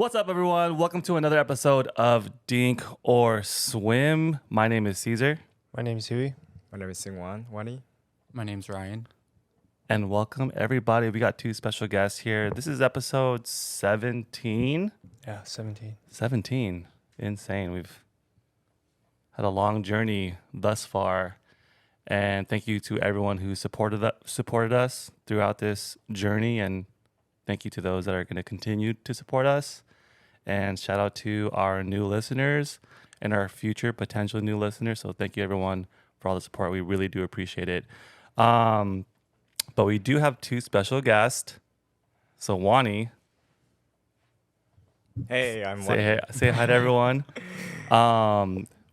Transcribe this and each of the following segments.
What's up, everyone? Welcome to another episode of Dink or Swim. My name is Cesar. My name is Huey. My name is Wannie. My name's Ryan. And welcome, everybody. We got two special guests here. This is episode 17. Yeah, 17. 17. Insane. We've had a long journey thus far. And thank you to everyone who supported us throughout this journey. And thank you to those that are going to continue to support us. And shout out to our new listeners and our future potential new listeners. So thank you, everyone, for all the support. We really do appreciate it. But we do have two special guests. So Wannie, Hey, I'm Wannie. say hi to everyone.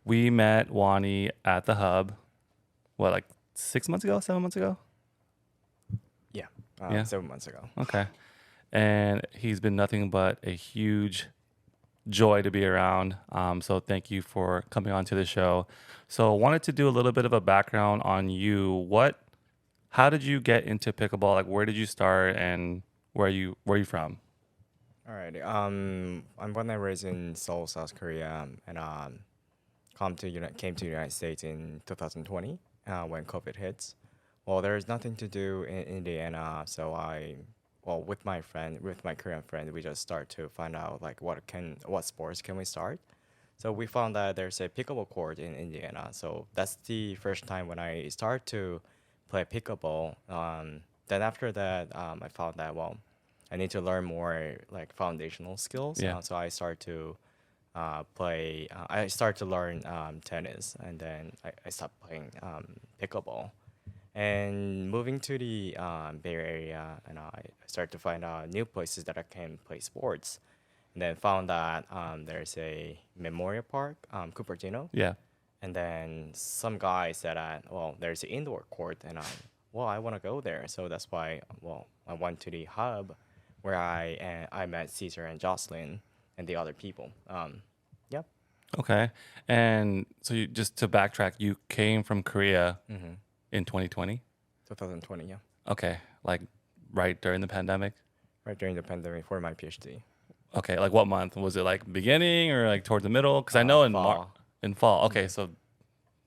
We met Wannie at the Hub. What, like 7 months ago? Yeah, Yeah. 7 months ago. Okay. And he's been nothing but a huge joy to be around. So thank you for coming on to the show. So wanted to do a little bit of a background on you. How did you get into pickleball? Like, where did you start and where are you from? All right. I'm born and raised in Seoul, South Korea, and came to the United States in 2020 when COVID hits. Well, there's nothing to do in Indiana, so with my Korean friend, we just start to find out like what sports can we start. So we found that there's a pickleball court in Indiana. So that's the first time when I start to play pickleball. Then after that, I found that I need to learn more like foundational skills. Yeah. So I start to play. I start to learn tennis, and then I stopped playing pickleball. And moving to the Bay Area, and I started to find new places that I can play sports. And then found that there's a memorial park, Cupertino. Yeah. And then some guy said that, there's an indoor court, and I want to go there. So that's why, I went to the hub where I met Cesar and Jocelyn and the other people. Yep. Okay. And so you, just to backtrack, you came from Korea in 2020? 2020, yeah. Okay. Like right during the pandemic? Right during the pandemic for my PhD. Okay. Like what month? Was it like beginning or like towards the middle? Because I know in fall. In fall. Okay. So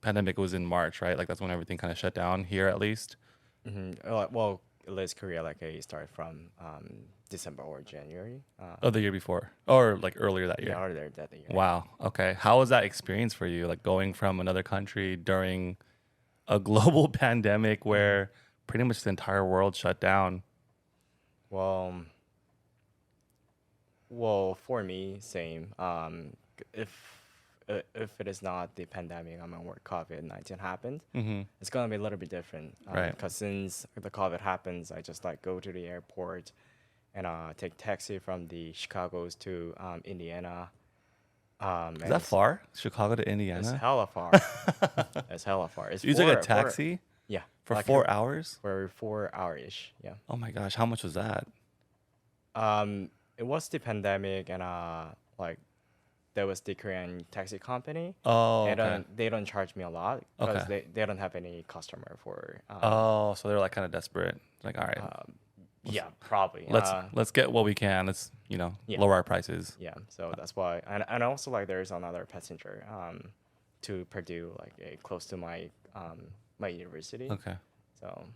pandemic was in March, right? Like that's when everything kind of shut down here at least. Well, at least Korea, it started from December or January. The year before or like earlier that year? Yeah, earlier that year. Wow. Okay. How was that experience for you? Like going from another country during a global pandemic where pretty much the entire world shut down? Well, for me, same. If it is not the pandemic, where COVID-19 happened, it's gonna be a little bit different. Right. Because since the COVID happens, I just go to the airport and take taxi from the Chicago's to Indiana. Is that far? Chicago to Indiana? It's hella far. It's hella far. It's You took a taxi yeah. for like 4 hours? For 4 hour-ish, yeah. Oh my gosh. How much was that? It was the pandemic, and there was the Korean taxi company. Oh, And okay. they don't charge me a lot because Okay. they don't have any customer for. So they're like kind of desperate. Like, all right, Yeah, probably. let's get what we can. Let's, Yeah. lower our prices. Yeah, so that's why, and also there's another passenger to Purdue, close to my my university. Okay. So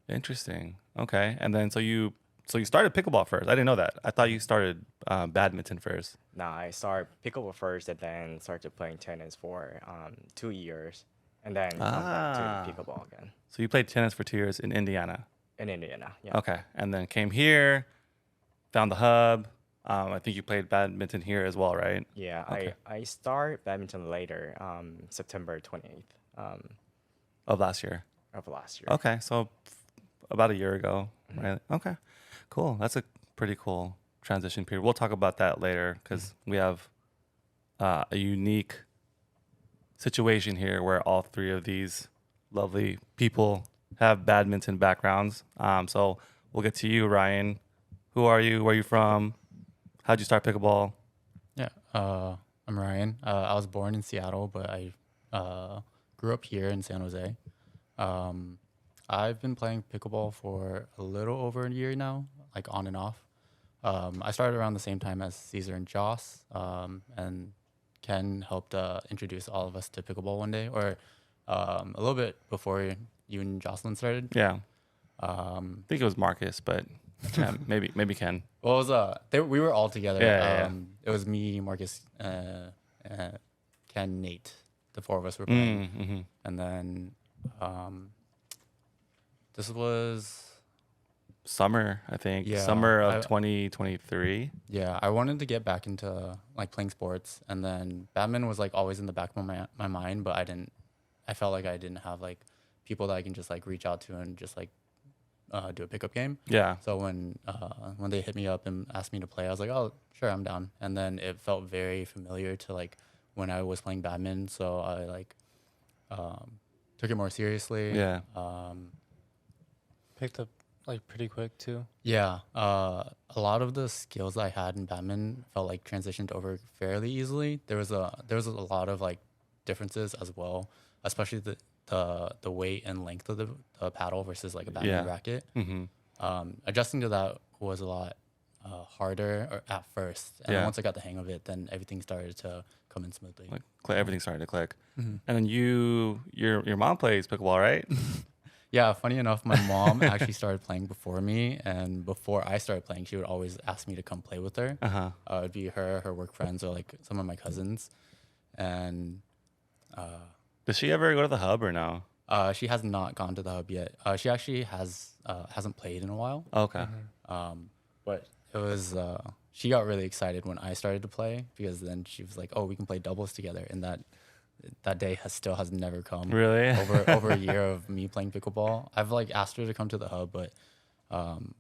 Interesting. Okay. And then so you started pickleball first. I didn't know that. I thought you started badminton first. now I started pickleball first, and then started playing tennis for 2 years, and then come back to pickleball again So you played tennis for 2 years in Indiana. in Indiana. Yeah. Okay. And then came here, found the hub. I think you played badminton here as well, right? Yeah, Okay. I start badminton later, September 28th Of last year. of last year. Okay. So about a year ago, right? Okay. Cool. That's a pretty cool transition period. We'll talk about that later because we have a unique situation here where all three of these lovely people have badminton backgrounds. So we'll get to you, Ryan. Who are you? Where are you from? How'd you start pickleball? Yeah, I'm Ryan. I was born in Seattle, but I grew up here in San Jose. I've been playing pickleball for a little over a year now, like on and off. I started around the same time as Cesar and Joss, and Ken helped introduce all of us to pickleball one day, or a little bit before you and Jocelyn started. Yeah. I think it was Marcus, but yeah, maybe Ken. Well, it was we were all together. Yeah. It was me, Marcus, Ken, Nate. The four of us were playing, Mm-hmm. and then this was Summer, I think. Yeah, Summer of 2023. yeah. I wanted to get back into like playing sports, and then badminton was like always in the back of my mind, but I felt like I didn't have like people that I can just like reach out to and just like do a pickup game. Yeah. So when they hit me up and asked me to play, I was like, oh, sure, I'm down. And then it felt very familiar to like when I was playing badminton. So I like took it more seriously. Yeah. Picked up like pretty quick too. Yeah. A lot of the skills I had in badminton felt like transitioned over fairly easily. There was a lot of like differences as well, especially the weight and length of the paddle versus like a badminton racket. Mm-hmm. Adjusting to that was a lot harder at first, and then once I got the hang of it, then everything started to come in smoothly. Like everything started to click. Mm-hmm. And then your mom plays pickleball, right? Yeah, funny enough, my mom actually started playing before me, and before I started playing, she would always ask me to come play with her. Uh-huh. It'd be her work friends, or like some of my cousins, and Does she ever go to the hub or no? she has not gone to the hub yet. She actually hasn't played in a while. Okay. But it was she got really excited when I started to play, because then she was like, "Oh, we can play doubles together," and that day still has never come. Really? over a year of me playing pickleball. I've like asked her to come to the hub, but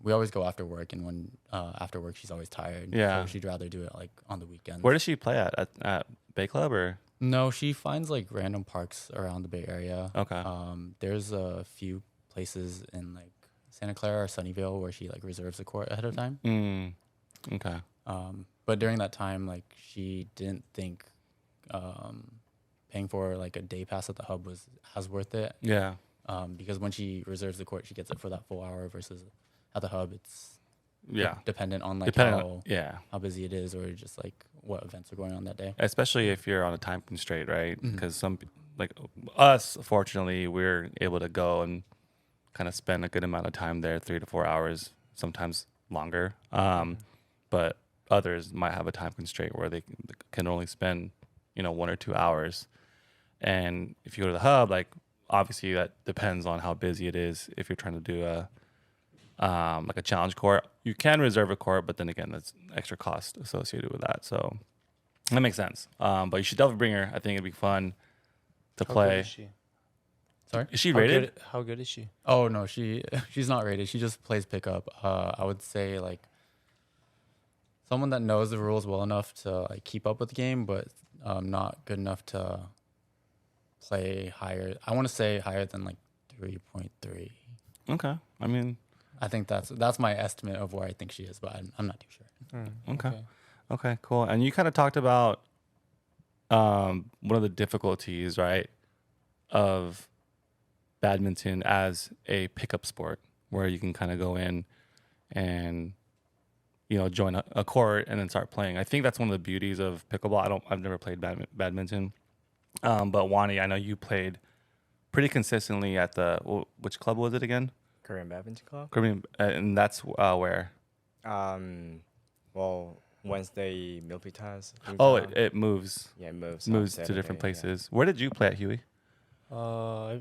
we always go after work, and when after work she's always tired. Yeah. So she'd rather do it like on the weekends. Where does she play at Bay Club or? No, she finds like random parks around the Bay Area. Okay. There's a few places in like Santa Clara or Sunnyvale where she like reserves the court ahead of time. Okay. But during that time, like she didn't think paying for like a day pass at the hub was as worth it. Yeah. Because when she reserves the court, she gets it for that full hour, versus at the hub, it's Yeah. dependent on like how busy it is, or just like what events are going on that day. Especially if you're on a time constraint, right? Because some like us, fortunately, we're able to go and kind of spend a good amount of time there, 3 to 4 hours, sometimes longer. But others might have a time constraint where they can only spend 1 or 2 hours. And if you go to the hub, like obviously that depends on how busy it is. If you're trying to do like a challenge court, you can reserve a court, but then again, that's extra cost associated with that. So that makes sense. But you should definitely bring her. I think it'd be fun to How play. good is she? Sorry? Is she rated? How good is she? Oh no, she's not rated. She just plays pickup. I would say like someone that knows the rules well enough to like keep up with the game, but not good enough to play higher. I want to say higher than like 3.3. Okay. I mean, I think that's my estimate of where I think she is, but I'm not too sure. Okay, cool. And you kind of talked about one of the difficulties, right, of badminton as a pickup sport, where you can kind of go in and join a court and then start playing. I think that's one of the beauties of pickleball. I've never played badminton, but Wannie, I know you played pretty consistently at which club was it again? Korean Badminton Club. And that's where? Well, Wednesday Milpitas. Oh, it moves. Yeah, it moves. Moves on to different Saturday, places. Where did you play at, Huey? I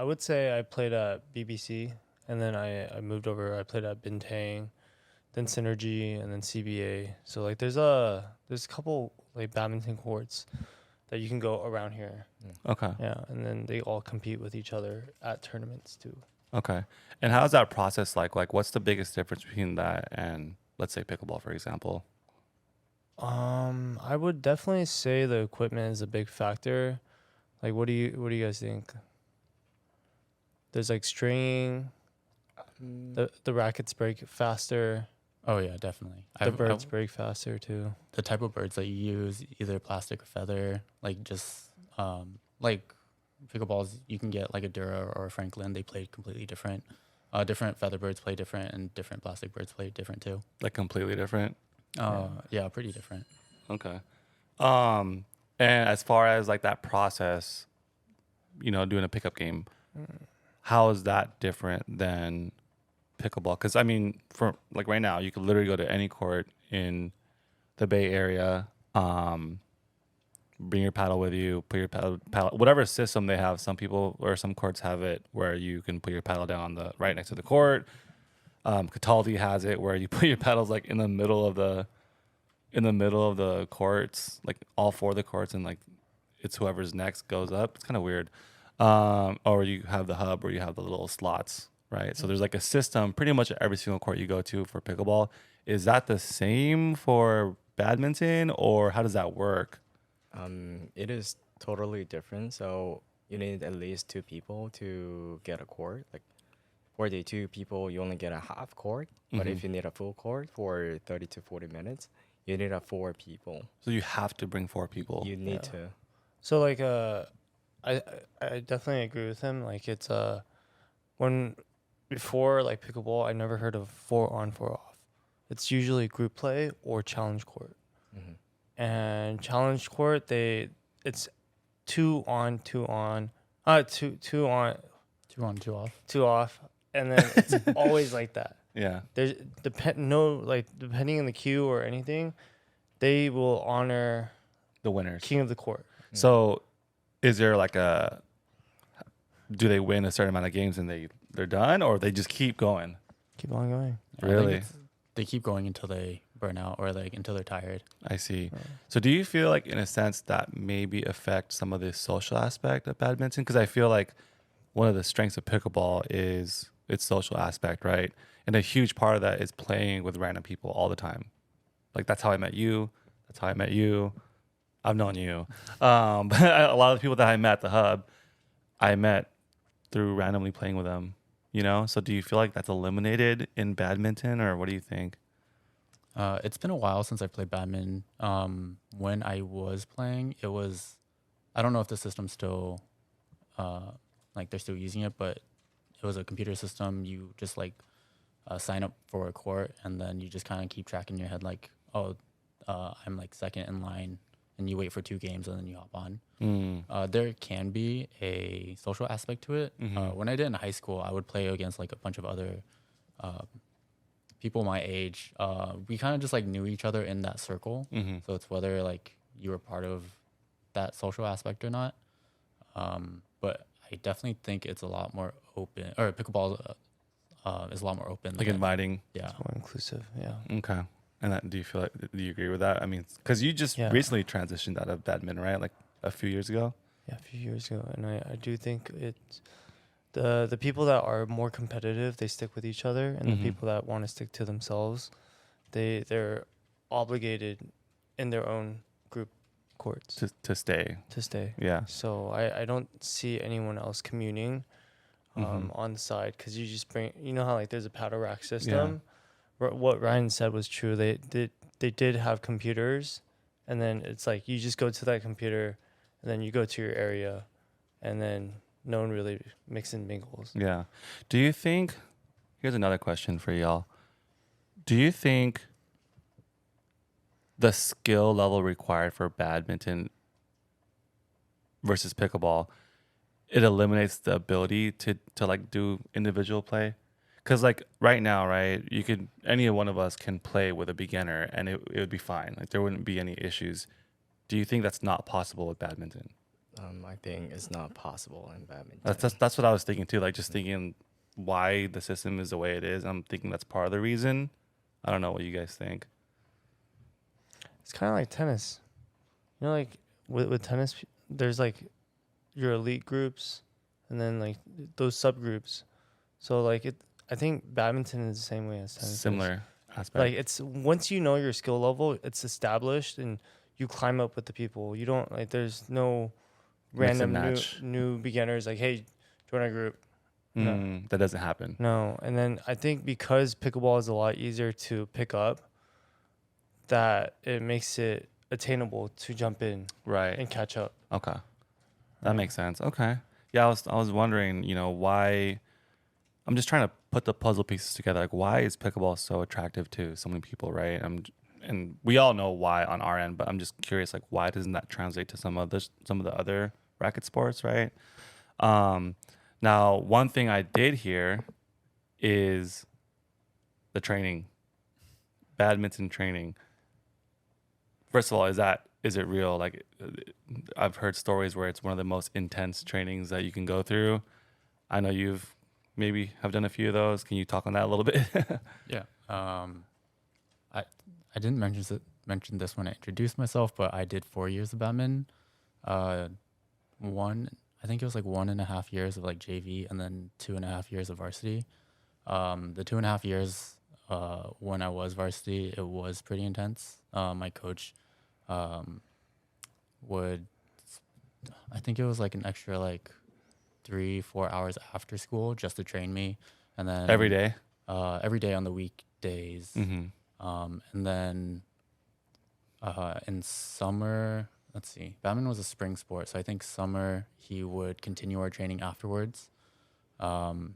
would say I played at BBC, and then I moved over. I played at Bintang, then Synergy, and then CBA. So like there's a couple like badminton courts that you can go around here. Okay. Yeah, and then they all compete with each other at tournaments too. Okay. And how's that process like? Like, what's the biggest difference between that and, let's say, pickleball, for example? I would definitely say the equipment is a big factor. Like, what do you guys think? There's like stringing. The rackets break faster. Oh yeah, definitely. The birds break faster too. The type of birds that you use, either plastic or feather, like just like pickleballs, you can get like a Dura or a Franklin. They play completely different. Different feather birds play different, and different plastic birds play different too. Like completely different. Yeah, pretty different. Okay. And as far as like that process, doing a pickup game, how is that different than pickleball? Because I mean, for like right now, you could literally go to any court in the Bay Area, bring your paddle with you, put your paddle, whatever system they have. Some people or some courts have it where you can put your paddle down on the right next to the court. Cataldi has it where you put your paddles like in the middle of the courts, like all four of the courts, and like it's whoever's next goes up. It's kind of weird. Or you have the hub where you have the little slots, right? So there's like a system pretty much at every single court you go to for pickleball. Is that the same for badminton, or how does that work? It is totally different. So you need at least 2 people to get a court. Like for the 2 people, you only get a half court. But if you need a full court for 30 to 40 minutes, you need 4 people. So you have to bring 4 people. You need to. So like I definitely agree with him. Like it's when before like pickleball, I never heard of 4 on 4 off. It's usually group play or challenge court. And challenge court, it's 2 on, 2 on, 2 on, 2 on, 2 off. 2 off, and then it's always like that. Yeah. There's depending on the queue or anything, they will honor The winners. king of the court. So is there like do they win a certain amount of games and they're done, or they just keep going? Keep on going. I think Really? they keep going until they burn out or like until they're tired. I see. So do you feel like in a sense that maybe affects some of the social aspect of badminton? Because I feel like one of the strengths of pickleball is its social aspect, right? And a huge part of that is playing with random people all the time. Like that's how I met you. That's how I met you. I've known you. But a lot of the people that I met at the hub, I met through randomly playing with them, So do you feel like that's eliminated in badminton, or what do you think? It's been a while since I played badminton. When I was playing, I don't know if the system's still, like they're still using it, but it was a computer system. You just like sign up for a court, and then you just kind of keep track in your head, like, I'm like second in line, and you wait for 2 games, and then you hop on. There can be a social aspect to it. When I did in high school, I would play against like a bunch of other people my age. We kind of just like knew each other in that circle. So it's whether like you were part of that social aspect or not. But I definitely think it's a lot more open, or pickleball is a lot more open. Like inviting? Yeah. It's more inclusive. Yeah. Okay. And do you agree with that? I mean, because you just recently transitioned out of badminton, right? Like a few years ago? Yeah, a few years ago. And I do think it's the people that are more competitive, they stick with each other. And the people that want to stick to themselves, they're obligated in their own group courts To stay. to stay. Yeah. So I don't see anyone else communing on the side, because you just bring, how like there's a paddle rack system. What Ryan said was true. They did have computers, and then it's like you just go to that computer, and then you go to your area, and then no one really mixes and mingles. Yeah. Do you think, here's another question for y'all. Do you think the skill level required for badminton versus pickleball, it eliminates the ability to like do individual play? Because like right now, right, any one of us can play with a beginner and it would be fine. Like there wouldn't be any issues. Do you think that's not possible with badminton? I think it's not possible in badminton. That's what I was thinking too. Like just thinking why the system is the way it is. I'm thinking that's part of the reason. I don't know what you guys think. It's kind of like tennis. Like with tennis, there's like your elite groups, and then like those subgroups. So like I think badminton is the same way as tennis is. Similar aspect. Like it's once you know your skill level, it's established, and you climb up with the people. You don't like there's no Mix and random match. new beginners like, hey, join our group. No. That doesn't happen. No. And then I think because pickleball is a lot easier to pick up, that it makes it attainable to jump in Right. and catch up. Okay. That makes sense. Okay. Yeah, I was wondering, why. I'm just trying to put the puzzle pieces together. Like, why is pickleball so attractive to so many people, right? And we all know why on our end, but I'm just curious, like, why doesn't that translate to some of the other racket sports, right? Now, one thing I did hear is the training, badminton training. First of all, is it real? Like, I've heard stories where it's one of the most intense trainings that you can go through. I know you've maybe have done a few of those. Can you talk on that a little bit? Yeah. I didn't mention this when I introduced myself, but I did 4 years of badminton. I think it was like 1.5 years of like JV, and then 2.5 years of varsity. The 2.5 years when I was varsity, it was pretty intense. My coach would, I think it was like an extra like 3-4 hours after school just to train me, and then Every day? every day on the weekdays. Mm-hmm. And then in summer, let's see, badminton was a spring sport, so I think summer he would continue our training afterwards. And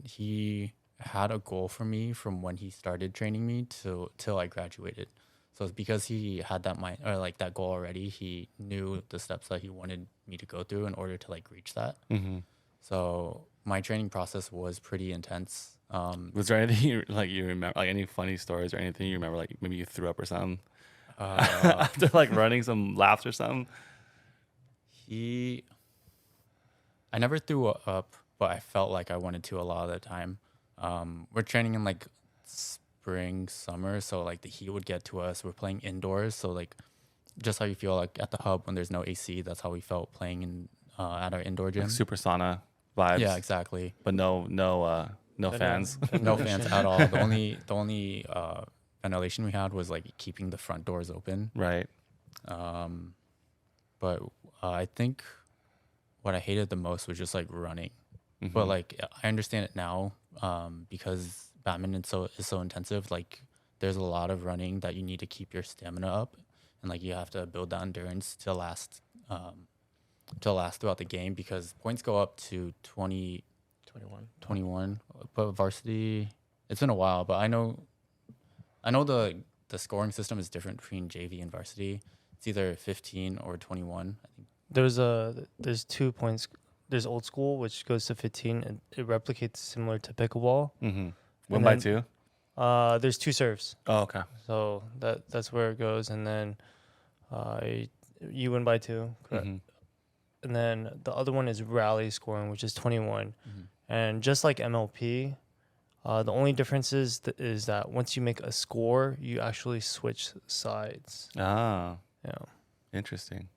he had a goal for me from when he started training me till I graduated. So it's because he had that mind or like that goal already. He knew the steps that he wanted me to go through in order to like reach that. Mm-hmm. So my training process was pretty intense. Was there anything you remember, like any funny stories or anything you remember, like maybe you threw up or something after like running some laps or something? I never threw up, but I felt like I wanted to a lot of the time. We're training in like spring, summer, so like the heat would get to us. We're playing indoors, so like just how you feel like at the hub when there's no AC, that's how we felt playing in at our indoor gym. Like super sauna vibes. Yeah, exactly. But no fans. No fans at all. The only ventilation we had was like keeping the front doors open. Right. But I think what I hated the most was just like running. Mm-hmm. But like I understand it now because badminton is so intensive. Like there's a lot of running that you need to keep your stamina up, and like you have to build that endurance to last throughout the game, because points go up to 21. But varsity, it's been a while, but I know the scoring system is different between JV and varsity. It's either 15 or 21. I think There's 2 points. There's old school, which goes to 15, and it replicates similar to pickleball. Mm-hmm. 1 by 2? There's 2 serves, Oh, okay. so that's where it goes, and then you win by 2, correct? Mm-hmm. And then the other one is rally scoring, which is 21. And just like MLP, the only difference is that once you make a score, you actually switch sides. Ah, Yeah, interesting.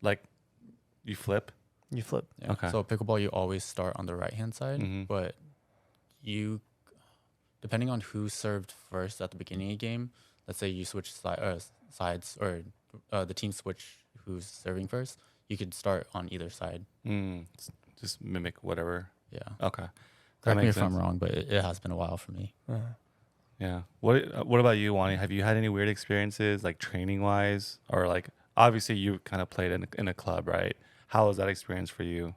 Like you flip? you flip. yeah. Okay. So pickleball, you always start on the right hand side, Mhm. but you, depending on who served first at the beginning of the game, let's say you switch sides, or the team switch who's serving first, you could start on either side. Just mimic whatever. Yeah. Okay. That Correct me makes if I'm sense. wrong, but it has been a while for me. Yeah. What about you, Wannie? Have you had any weird experiences, like training wise, or like obviously you kind of played in a club, right? How was that experience for you,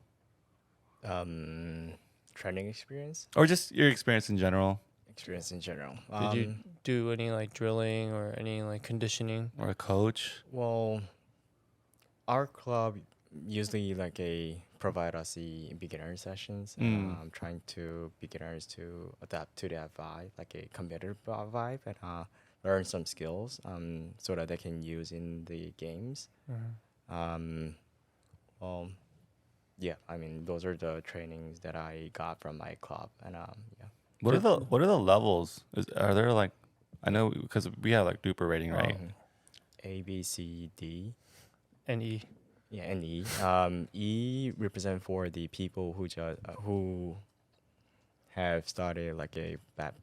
Training experience or just your experience in general, in general. Did you do any like drilling or any like conditioning? or a coach? Well, our club usually provide us the beginner sessions. Trying to beginners to adapt to that vibe, like a competitive vibe, and learn some skills so that they can use in the games. Well, yeah, I mean those are the trainings that I got from my club, and yeah. What are the levels? Are there like, I know because we have like duper rating, right? A, B, C, D. And E. Yeah, and E. E represent for the people who have started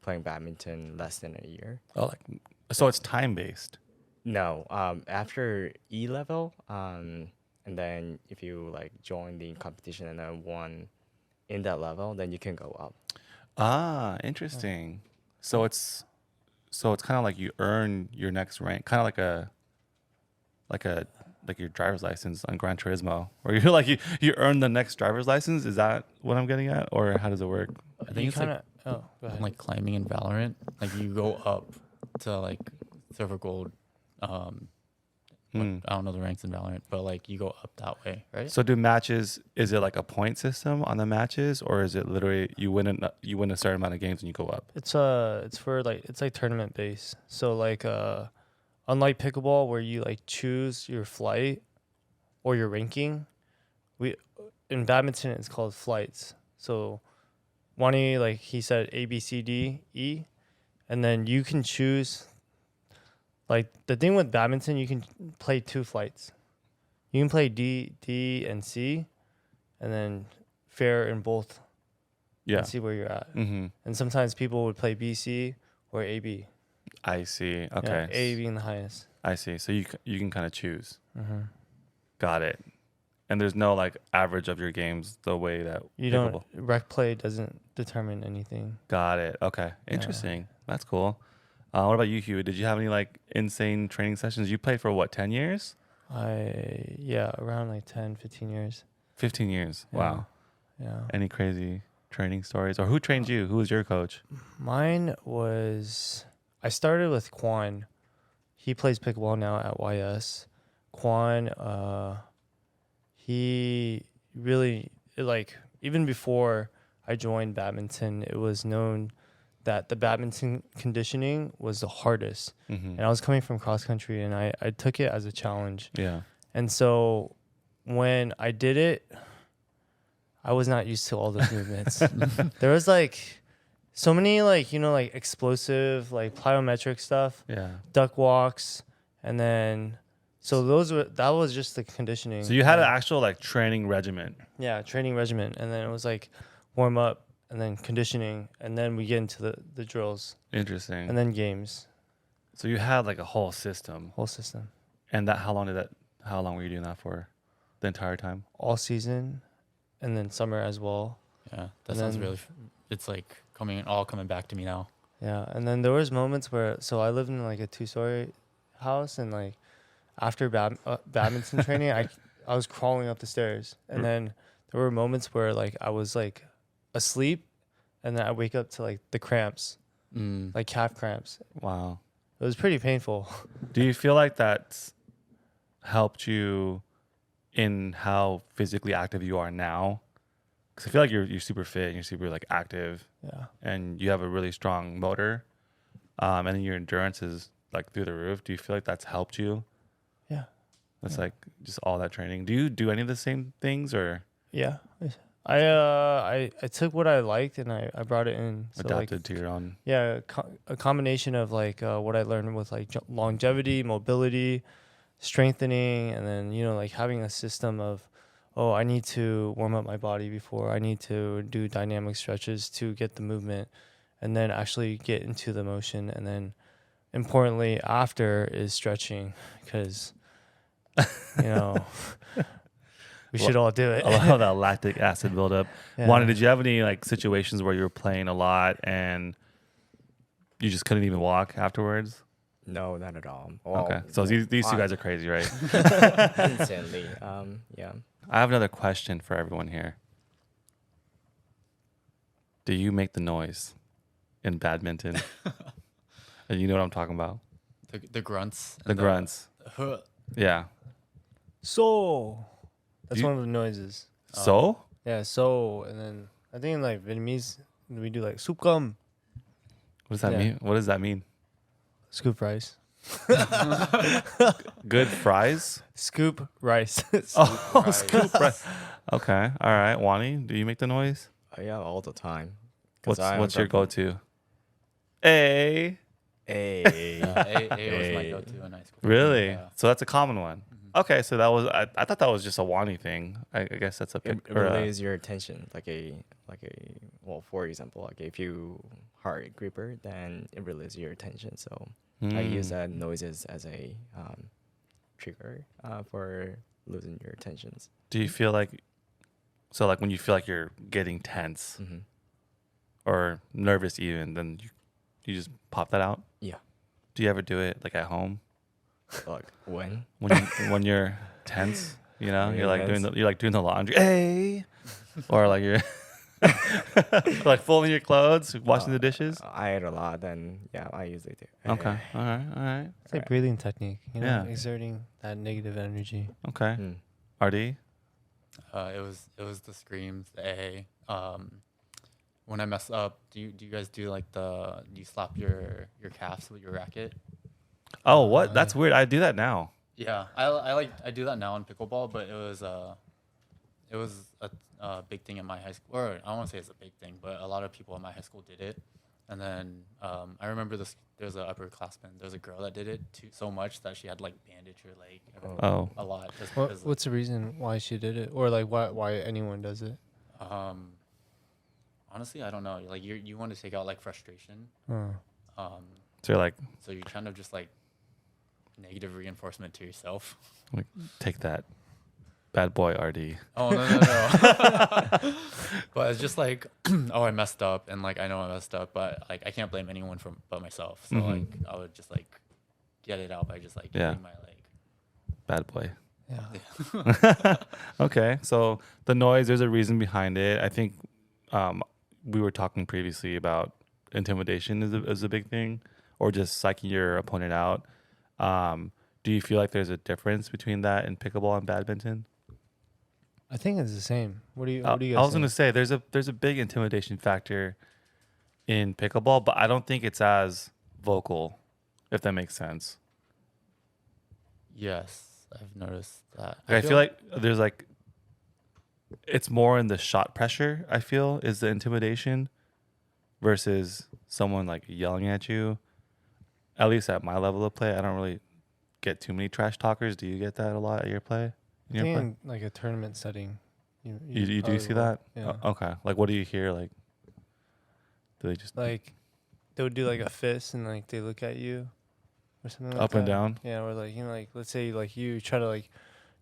playing badminton less than a year. Oh, like so it's time based. No, after E level, and then if you like join the competition and then won in that level, then you can go up. Ah, interesting. So it's kind of like you earn your next rank, kind of like like your driver's license on Gran Turismo, or you're like you earn the next driver's license. Is that what I'm getting at, or how does it work? I think it's kinda, go ahead. like climbing in Valorant. Like you go up to like silver gold. I don't know the ranks in Valorant, but like you go up that way, right? So do matches? Is it like a point system on the matches, or is it literally you win a certain amount of games and you go up? It's for like it's like tournament based. So like unlike pickleball where you like choose your flight or your ranking, we in badminton it's called flights. So Wannie, like he said, A B C D E, and then you can choose. Like the thing with badminton, you can play 2 flights. You can play D and C, and then fair in both. Yeah. And see where you're at. Mm-hmm. And sometimes people would play BC or AB. I see. Okay. Yeah, A being the highest. I see. So you can kind of choose. Mm-hmm. Got it. And there's no like average of your games the way that You pickleball. don't. Rec play doesn't determine anything. Got it. Okay. Interesting. That's cool. What about you, Huey? Did you have any like insane training sessions? You played for what, 10 years? Around like 10, 15 years. 15 years. Yeah. Wow. Yeah. Any crazy training stories? Or who trained you? Who was your coach? Mine was, I started with Quan. He plays pickleball now at YS. Quan, he really, like, even before I joined badminton, it was known that the badminton conditioning was the hardest. Mm-hmm. And I was coming from cross country and I took it as a challenge. Yeah. And so when I did it, I was not used to all those movements. There was like so many like, like explosive, like plyometric stuff, Yeah. duck walks. And then, so that was just the conditioning. So you had an actual like training regimen. Yeah, training regimen. And then it was like warm up and then conditioning. And then we get into the drills Interesting. and then games, So you had like a whole system. whole system, And how long were you doing that for? The entire time? all season. And then summer as well. Yeah, that And sounds then- really. It's like coming back to me now. Yeah, and then there was moments where, so I lived in like a 2-story house, and like after badminton training, I was crawling up the stairs, and then there were moments where like I was like asleep, and then I wake up to like the cramps, like calf cramps. Wow. It was pretty painful. Do you feel like that's helped you in how physically active you are now? Because I feel like you're super fit and you're super like active, Yeah, and you have a really strong motor, and then your endurance is like through the roof. Do you feel like that's helped you? yeah, That's like just all that training. Do you do any of the same things or yeah. I took what I liked and I brought it in. So adapted like, to your own? yeah, a combination of like what I learned with like longevity, mobility, strengthening, and then like having a system of, oh, I need to warm up my body before, I need to do dynamic stretches to get the movement, and then actually get into the motion, and then importantly after is stretching, because we should all do it. A lot of that lactic acid buildup. Yeah. Wannie, did you have any like situations where you were playing a lot and you just couldn't even walk afterwards? No, not at all. Okay, so these two guys are crazy, right? Instantly. Yeah. I have another question for everyone here. Do you make the noise in badminton? And you know what I'm talking about? The grunts. The grunts. Yeah. So that's You- one of the noises. So? Yeah, so, and then I think in like Vietnamese we do like soup gum, What does that Yeah. mean? What does that mean? scoop rice. Good fries? Scoop rice. Oh, scoop rice. Okay. All right. Wannie, do you make the noise? Yeah, all the time. 'Cause What's your from- go-to? Hey. Hey. A was my Hey. go-to in high school. Really? Yeah. So that's a common one. Okay, so that was I thought that was just a Wannie thing. I guess that's a It pic or a- relays your attention, well, for example, like if you heart gripper, then it relays your attention. So I use Mm. that noises as a trigger for losing your attentions. Do you feel like when you feel like you're getting tense Mm-hmm. or nervous even, then you just pop that out? Yeah. Do you ever do it like at home Like when? when you're tense. You know, Yeah, you're like tense. doing the laundry, hey, or like you're like folding your clothes, washing the dishes. I ate a lot, and yeah, I usually do. Okay, all right, It's like breathing technique, you know, Yeah. exerting that negative energy. okay. Mm. RD, It was the screams, the A. When I mess up, do you guys do like do you slap your calves with your racket? oh, what? Oh, That's yeah. weird. I do that now. Yeah, I do that now in pickleball, but it was a big thing in my high school. Or I don't want to say it's a big thing, but a lot of people in my high school did it. And then I remember there's an upperclassman. There's a girl that did it so much that she had like bandage her leg Oh, a lot. Just because, What's the reason why she did it, or like why anyone does it? honestly, I don't know. Like you want to take out like frustration. Oh. so you're like So you're kind of just like negative reinforcement to yourself. take that, bad boy RD. Oh no. But it's just like, oh, I messed up, and like I know I messed up, but like I can't blame anyone but myself. So like I would just like get it out by just like Yeah. hitting my leg. Bad boy. Yeah. Okay, so the noise, there's a reason behind it. I think we were talking previously about intimidation is a big thing, or just psyching your opponent out. Do you feel like there's a difference between that and pickleball and badminton? I think it's the same. What do you I guys was think? gonna say there's a big intimidation factor in pickleball, but I don't think it's as vocal, if that makes sense. Yes, I've noticed that. I feel like there's like it's more in the shot pressure, I feel, is the intimidation versus someone like yelling at you. At least at my level of play, I don't really get too many trash talkers. Do you get that a lot at your play? I think in like a tournament setting, You do probably see will. that? Yeah. Okay. Like, what do you hear? Like, do they just Like they would do like a fist and like they look at you or something like up and that. down? Yeah, or like, you know, like let's say like you try to like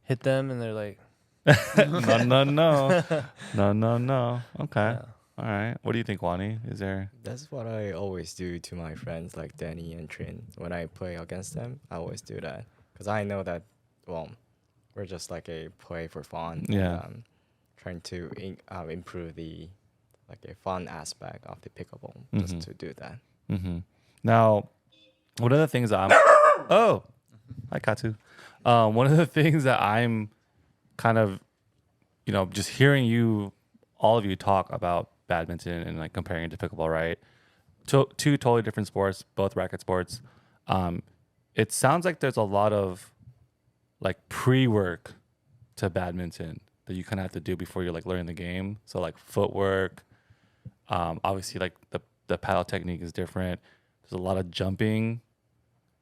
hit them and they're like, No. Okay. yeah. All right. What do you think, Wannie? Is there? That's what I always do to my friends like Danny and Trin. When I play against them, I always do that because I know that, well, we're just like a play for fun. Yeah. And, trying to improve the like a fun aspect of the pickleball just to do that. Mm-hmm. Now, one of the things I'm oh, hi Katsu. One of the things that I'm kind of, just hearing all of you talk about badminton and like comparing it to pickleball, right? Two totally different sports, both racket sports. It sounds like there's a lot of like pre-work to badminton that you kind of have to do before you're like learning the game. So like footwork, obviously like the paddle technique is different. There's a lot of jumping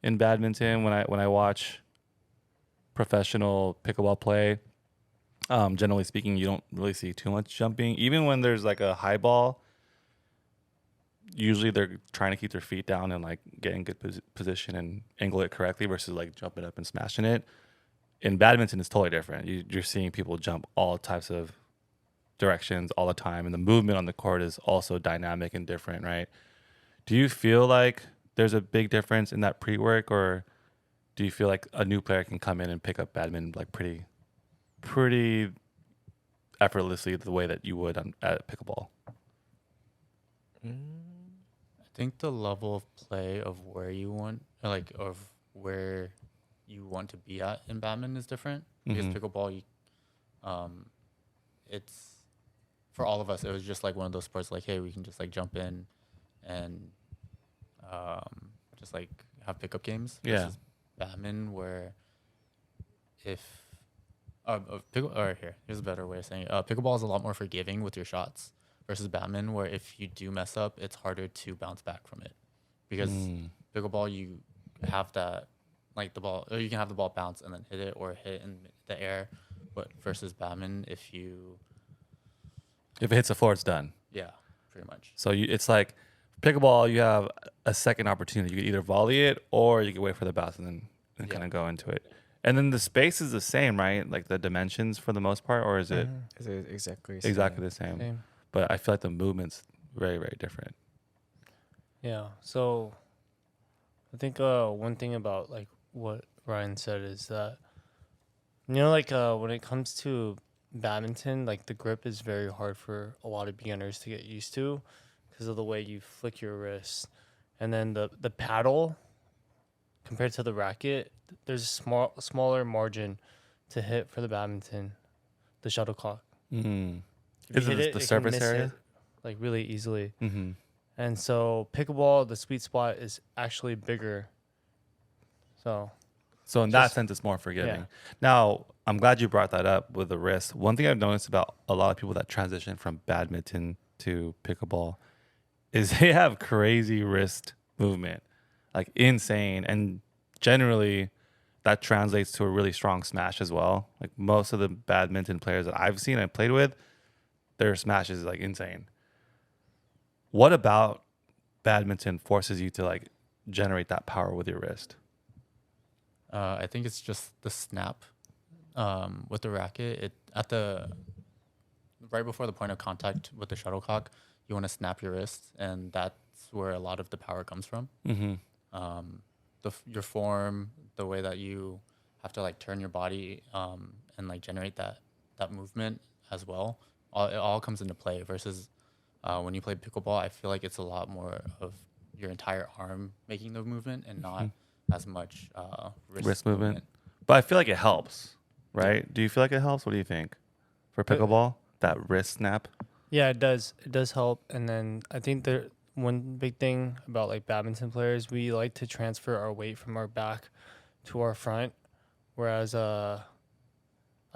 in badminton when I watch professional pickleball play. Generally speaking, you don't really see too much jumping. Even when there's like a high ball, usually they're trying to keep their feet down and like get in good position and angle it correctly versus like jumping up and smashing it. In badminton, it's totally different. You're seeing people jump all types of directions all the time, and the movement on the court is also dynamic and different, right? Do you feel like there's a big difference in that pre-work, or do you feel like a new player can come in and pick up badminton like pretty effortlessly the way that you would at pickleball? I think the level of play of where you want, of where you want to be at in badminton is different. Because pickleball, it's for all of us. It was just like one of those sports, like, hey, we can just like jump in and just like have pickup games. Yeah. Versus badminton, where if here's a better way of saying it. Pickleball is a lot more forgiving with your shots versus badminton, where if you do mess up, it's harder to bounce back from it. Because pickleball, you have that, like the ball, or you can have the ball bounce and then hit it or hit in the air. But versus badminton, if If it hits the floor, it's done. yeah, pretty much. So it's like pickleball, you have a second opportunity. You could either volley it or you can wait for the bounce and then kind of go into it. And then the space is the same, right? Like the dimensions for the most part, or is it Is it exactly exactly the same? Same. But I feel like the movement's very, very different. Yeah. So I think one thing about like what Ryan said is that You know, like when it comes to badminton, like the grip is very hard for a lot of beginners to get used to because of the way you flick your wrist. And then the paddle compared to the racket, there's a smaller margin to hit for the badminton, the shuttlecock. Mm. If Is you hit it it, the it can surface miss area? it like really easily. Mm-hmm. And so pickleball, the sweet spot is actually bigger. So So in that Just- sense, it's more forgiving. yeah. Now, I'm glad you brought that up with the wrist. One thing I've noticed about a lot of people that transition from badminton to pickleball is they have crazy wrist movement, like insane. And generally, that translates to a really strong smash as well. Like most of the badminton players that I've seen and played with, their smash is like insane. What about badminton forces you to like generate that power with your wrist? I think it's just the snap with the racket. It at the right before the point of contact with the shuttlecock, you want to snap your wrist, and that's where a lot of the power comes from. Mm-hmm. Your form, the way that you have to like turn your body and like generate that movement as well. It all comes into play. Versus when you play pickleball, I feel like it's a lot more of your entire arm making the movement and not as much Wrist movement. But I feel like it helps, right? Do you feel like it helps? What do you think for pickleball? That wrist snap? yeah, it does. It does help. And then I think there one big thing about like badminton players, we like to transfer our weight from our back to our front. Whereas I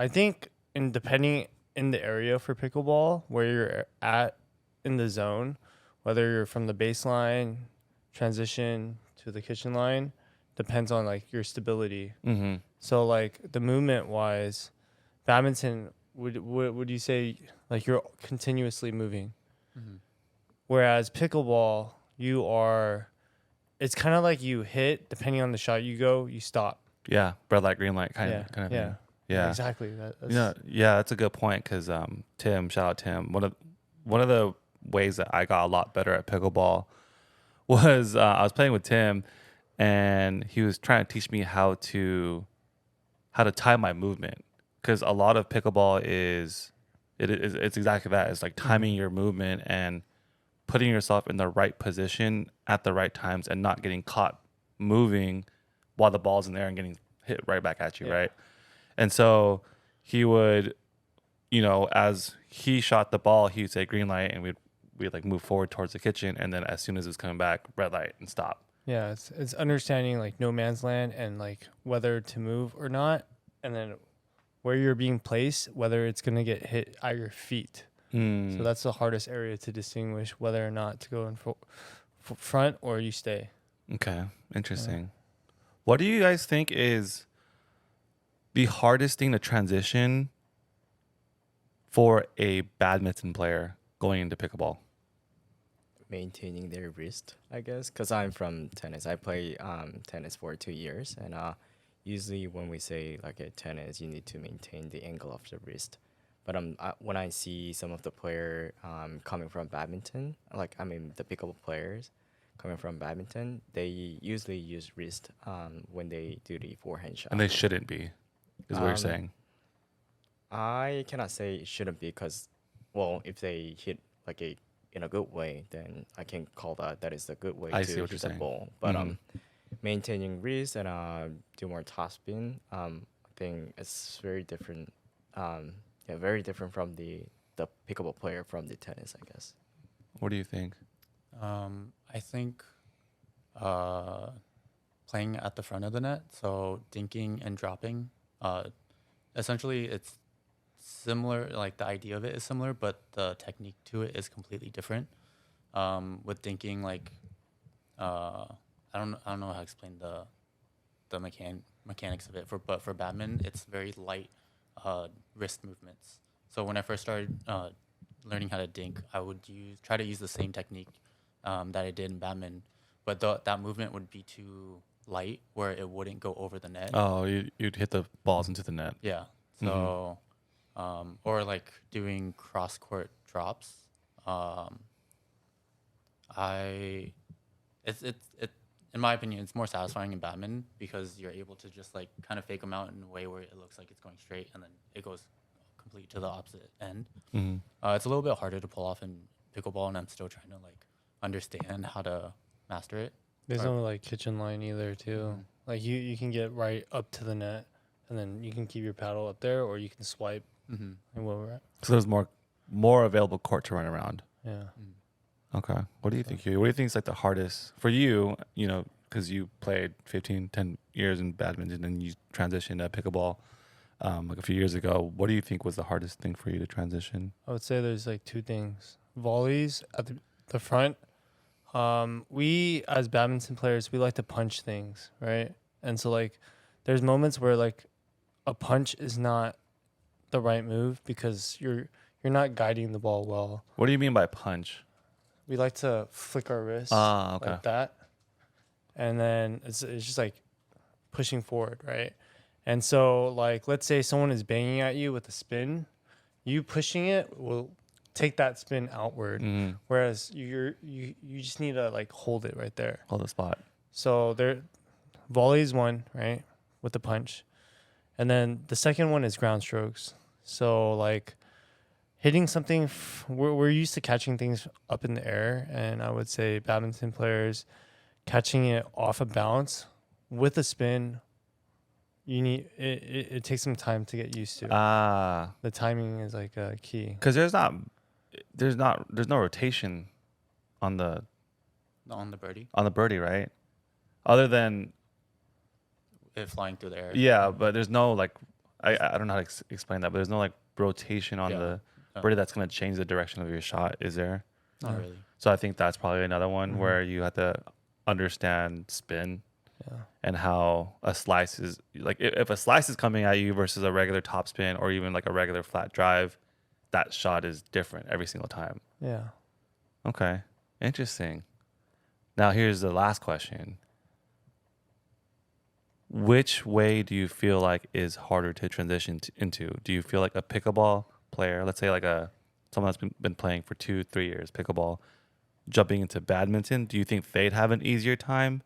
think in depending in the area for pickleball where you're at in the zone, whether you're from the baseline transition to the kitchen line, depends on like your stability. Mm-hmm. So like the movement wise, badminton would you say like you're continuously moving, whereas pickleball you are. It's kind of like you hit depending on the shot you go, you stop. Yeah, red light, green light, kind Yeah, of yeah, thing. Yeah, exactly. That's, yeah, that's a good point because Tim, shout out Tim. One of the ways that I got a lot better at pickleball was I was playing with Tim, and he was trying to teach me how to time my movement because a lot of pickleball it's exactly that. It's like timing your movement and putting yourself in the right position at the right times and not getting caught moving while the ball's in there and getting hit right back at you, Yeah. right? And so he would, as he shot the ball, he would say green light, and we'd like move forward towards the kitchen, and then as soon as it was coming back, red light and stop. yeah, it's understanding like no man's land and like whether to move or not, and then where you're being placed, whether it's gonna get hit at your feet. So that's the hardest area to distinguish whether or not to go in front or you stay. Okay, interesting. What do you guys think is the hardest thing to transition for a badminton player going into pickleball? Maintaining their wrist, I guess, because I'm from tennis. I play tennis for 2 years, and usually when we say like a tennis, you need to maintain the angle of the wrist. But when I see some of the player coming from badminton, the pickleball players coming from badminton, they usually use wrist when they do the forehand shot. And they shouldn't be, is what you're Um, saying. I cannot say it shouldn't be because, well, if they hit like in a good way, then I can call that is a good way I to see what hit you're the saying. ball. But Mhm. maintaining wrist and do more top spin, I think it's very different. Very different from the pickleball player from the tennis, I guess. What do you think? I think playing at the front of the net, so dinking and dropping. Essentially, it's similar. Like the idea of it is similar, but the technique to it is completely different. With dinking, like I don't know how to explain the mechanics of it. But for badminton, it's very light wrist movements. So when I first started learning how to dink, I would try to use the same technique that I did in badminton, but that movement would be too light where it wouldn't go over the net. Oh, you'd hit the balls into the net. Yeah. So, or like doing cross court drops. It in my opinion, it's more satisfying in badminton because you're able to just like kind of fake them out in a way where it looks like it's going straight and then it goes complete to the opposite end. It's a little bit harder to pull off in pickleball, and I'm still trying to like understand how to master it. There's no like kitchen line either, too. Like you can get right up to the net, and then you can keep your paddle up there, or you can swipe. And where we're at. So there's more available court to run around. Yeah. Okay. What do you think, Huey? What do you think is like the hardest for you, you know, because you played 10 years in badminton and you transitioned to pickleball like a few years ago. What do you think was the hardest thing for you to transition? I would say there's like two things. Volleys at the front. We as badminton players, we like to punch things, right? And so like there's moments where like a punch is not the right move because you're not guiding the ball well. What do you mean by punch? We like to flick our wrists Okay. like that. And then it's just like pushing forward, right? And so like let's say someone is banging at you with a spin, you pushing it will take that spin outward. Whereas you just need to like hold it right there. Hold the spot. So Volley is one, right? With the punch. And then the second one is ground strokes. So like hitting something, we're used to catching things up in the air. And I would say badminton players catching it off a bounce with a spin, you need it takes some time to get used to. The timing is like a key. Because there's no rotation on the birdie, right? Other than it flying through the air. Yeah, but there's no like I don't know how to explain that, but there's no like rotation on the birdie that's gonna change the direction of your shot, is there? Not really. So I think that's probably another one where you have to understand spin and how a slice is like if a slice is coming at you versus a regular top spin or even like a regular flat drive, that shot is different every single time. Yeah. Okay. Interesting. Now here's the last question. Which way do you feel like is harder to transition into? Do you feel like a pickleball player, let's say like someone that's been playing for 2-3 years, pickleball, jumping into badminton, do you think they'd have an easier time?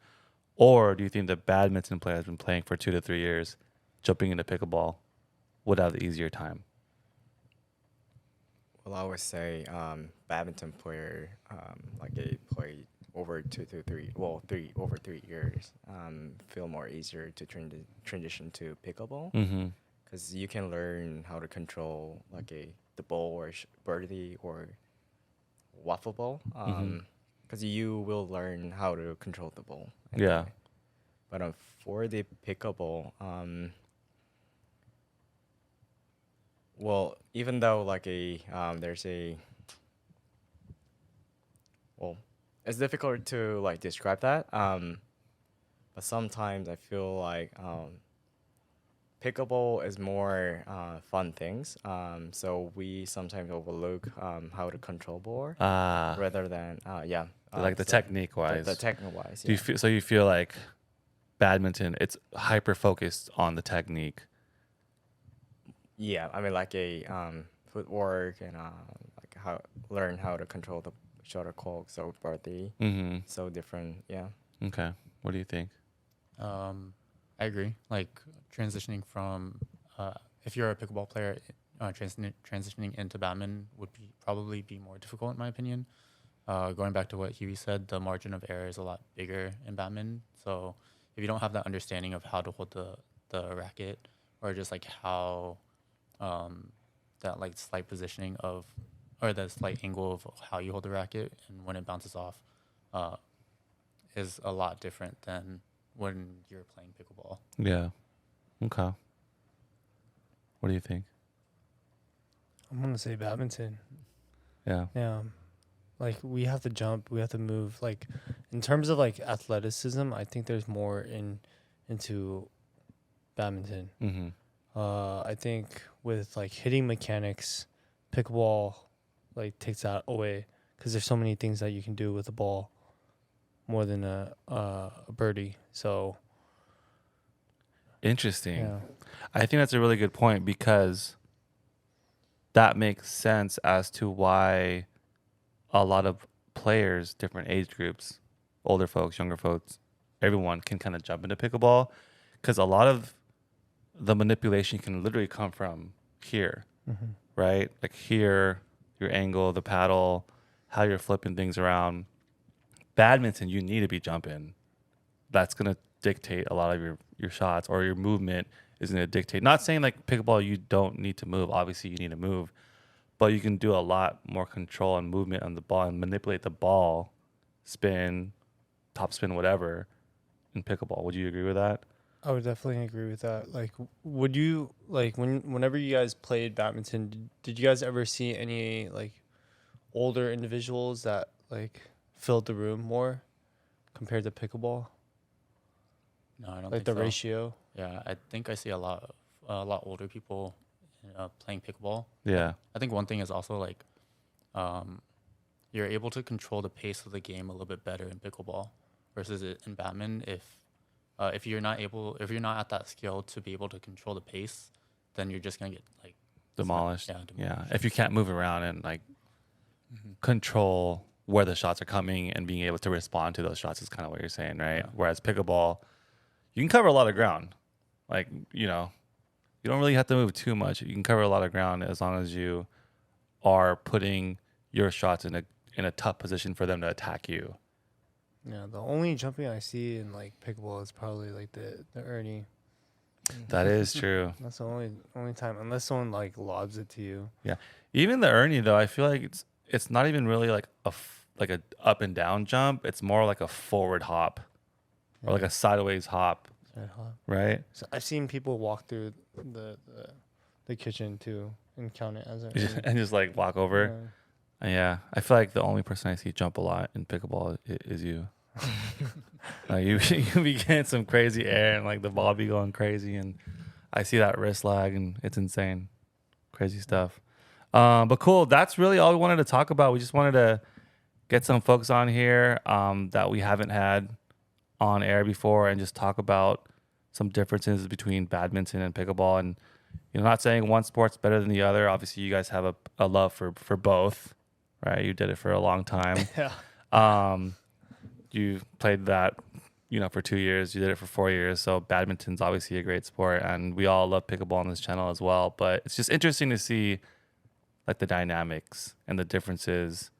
Or do you think the badminton player has been playing for 2 to 3 years, jumping into pickleball, would have the easier time? Well, I would say badminton player, like they played over 2 to 3, well, over 3 years, feel more easier to transition to pickleball because you can learn how to control like the ball or birdie or waffle ball, because you will learn how to control the ball. Yeah. But for the pickleball, well, even though like there's it's difficult to like describe that. But sometimes I feel like pickleball is more fun things. So we sometimes overlook how to control ball rather than like the technique wise. The technique wise. Do you feel like badminton, it's hyper focused on the technique? Yeah, I mean like footwork and like learn how to control the shuttlecock, so birdie, so different. Yeah. Okay. What do you think? I agree. Like transitioning from if you're a pickleball player, transitioning into badminton would probably be more difficult in my opinion. Going back to what Huey said, the margin of error is a lot bigger in badminton. So if you don't have that understanding of how to hold the racket or just like how that like slight positioning of or the slight angle of how you hold the racket and when it bounces off is a lot different than when you're playing pickleball. Yeah. Okay. What do you think? I'm going to say badminton. Yeah. Yeah. Like we have to jump, we have to move. Like in terms of like athleticism, I think there's more into badminton. I think with like hitting mechanics, pickleball like takes that away because there's so many things that you can do with a ball more than a birdie. So interesting. Yeah. I think that's a really good point because that makes sense as to why a lot of players, different age groups, older folks, younger folks, everyone can kind of jump into pickleball, because a lot of the manipulation can literally come from here, right? Like here, your angle, the paddle, how you're flipping things around. Badminton, you need to be jumping. That's going to dictate a lot of your shots, or your movement is going to dictate. Not saying like pickleball, you don't need to move. Obviously, you need to move. But you can do a lot more control and movement on the ball and manipulate the ball, spin, top spin, whatever, in pickleball. Would you agree with that? I would definitely agree with that. Like, would you like whenever you guys played badminton, did you guys ever see any like older individuals that like filled the room more compared to pickleball? No, I don't Like think the so. ratio. Yeah, I think I see a lot older people playing pickleball. Yeah. I think one thing is also like you're able to control the pace of the game a little bit better in pickleball versus in badminton. If you're not at that skill to be able to control the pace, then you're just gonna get like Demolished. demolished. Yeah. If you can't move around and like control where the shots are coming and being able to respond to those shots is kind of what you're saying, right? Yeah. Whereas pickleball, you can cover a lot of ground. Like, you know, you don't really have to move too much. You can cover a lot of ground as long as you are putting your shots in a tough position for them to attack you. Yeah, the only jumping I see in like pickleball is probably like the Ernie. That is true. That's the only time, unless someone like lobs it to you. Even the Ernie though, I feel like it's not even really like a up and down jump. It's more like a forward hop or like a sideways hop, right? So I've seen people walk through the kitchen too and count it as an Ernie. And just like walk over. Yeah, I feel like the only person I see jump a lot in pickleball is you. Like you be getting some crazy air and like the ball be going crazy, and I see that wrist lag and it's insane, crazy stuff. But cool, that's really all we wanted to talk about. We just wanted to get some folks on here that we haven't had on air before, and just talk about some differences between badminton and pickleball. And not saying one sport's better than the other. Obviously, you guys have a love for both. Right, you did it for a long time. Yeah. You played that, for 2 years. You did it for 4 years. So badminton's obviously a great sport, and we all love pickleball on this channel as well. But it's just interesting to see like the dynamics and the differences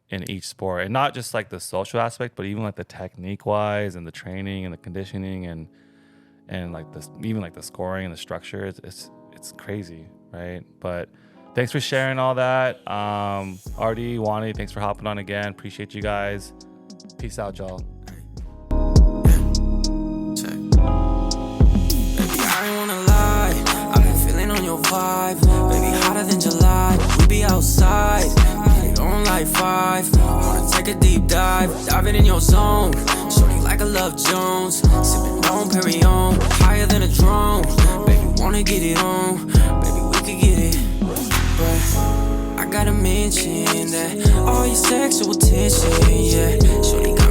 in each sport, and not just like the social aspect, but even like the technique wise and the training and the conditioning and like this, even like the scoring and the structure. It's crazy, right? But thanks for sharing all that. RD, Wannie, thanks for hopping on again. Appreciate you guys. Peace out, y'all. Check. Baby, I ain't wanna lie. I've been feeling on your vibe. Baby, hotter than July. We be outside. We hit on like 5. Wanna take a deep dive. Diving in your zone. Shorty like a Love Jones. Sipping Dom Perignon. Higher than a drone. Baby, wanna get it on. Baby, we could get it. But I gotta mention that all your sexual tension, yeah. Shorty got